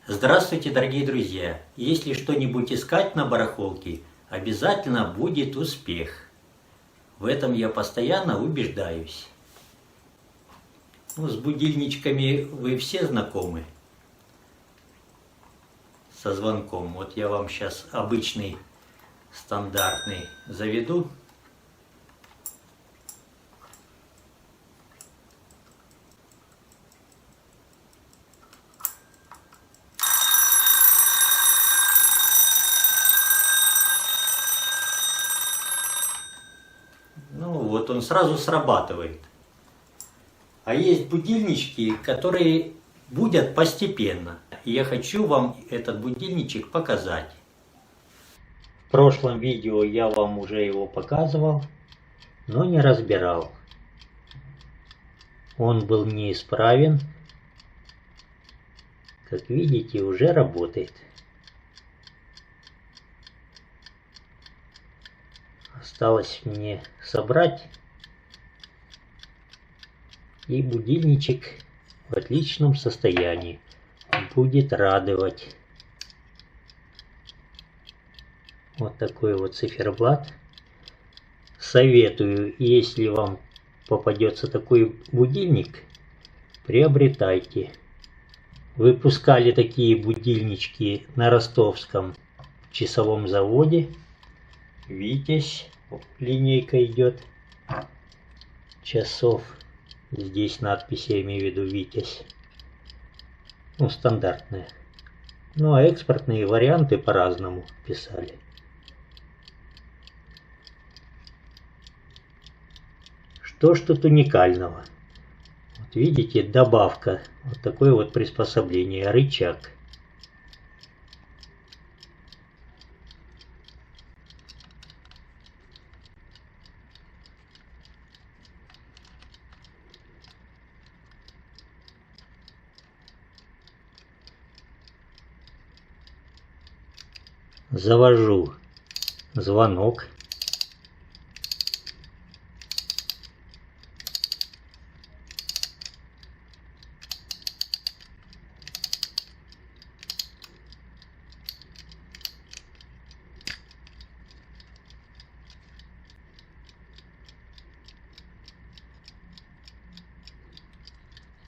Здравствуйте, дорогие друзья! Если что-нибудь искать на барахолке, обязательно будет успех. В этом я постоянно убеждаюсь. С будильничками вы все знакомы? Со звонком. Вот я вам сейчас обычный, стандартный заведу. Вот он сразу срабатывает. А есть будильнички, которые будут постепенно. И я хочу вам этот будильничек показать. В прошлом видео я вам уже его показывал, но не разбирал. Он был неисправен. Как видите, уже работает. Осталось мне собрать, и будильничек в отличном состоянии будет радовать. Вот такой вот циферблат. Советую, если вам попадется такой будильник, приобретайте. Выпускали такие будильнички на ростовском часовом заводе. Витязь, линейка идет часов. Здесь надпись, я имею в виду Витязь. Стандартная. А экспортные варианты по-разному писали. Что ж тут уникального? Вот видите, добавка. Вот такое вот приспособление, рычаг. Завожу звонок.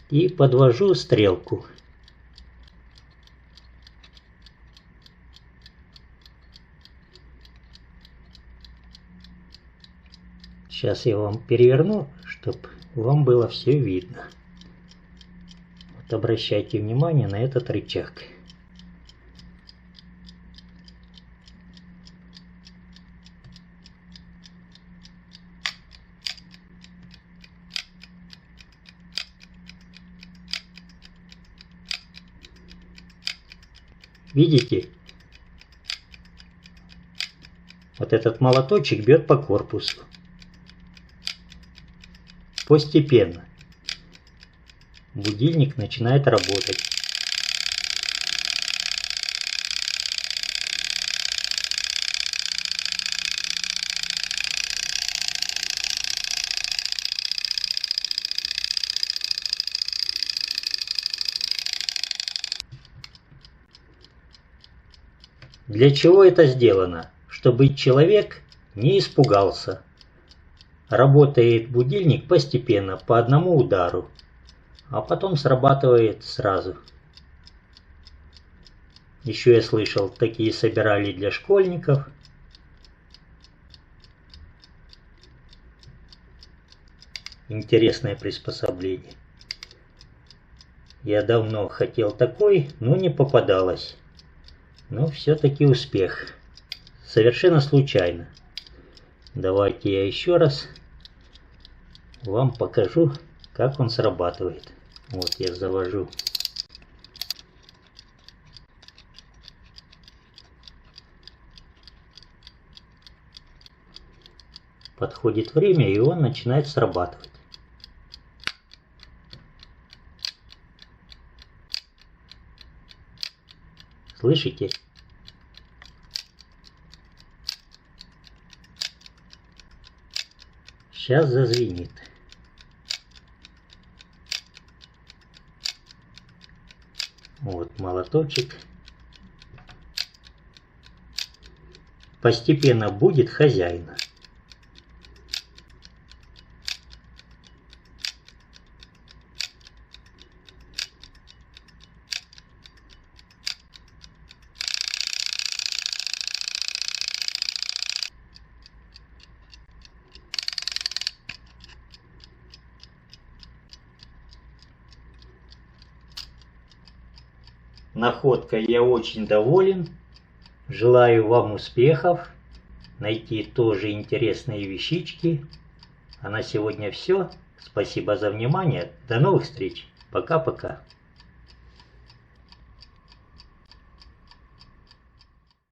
И подвожу стрелку. Сейчас я вам переверну, чтобы вам было все видно. Вот обращайте внимание на этот рычаг. Видите? Вот этот молоточек бьет по корпусу. Постепенно будильник начинает работать. Для чего это сделано? Чтобы человек не испугался. Работает будильник постепенно, по одному удару, а потом срабатывает сразу. Еще я слышал, такие собирали для школьников. Интересное приспособление. Я давно хотел такой, но не попадалось. Но все-таки успех. Совершенно случайно. Давайте я еще раз вам покажу, как он срабатывает. Вот я завожу. Подходит время, и он начинает срабатывать. Слышите? Сейчас зазвенит. Вот молоточек. Постепенно будет хозяина. Находкой я очень доволен. Желаю вам успехов, найти тоже интересные вещички. А на сегодня все. Спасибо за внимание. До новых встреч. Пока-пока.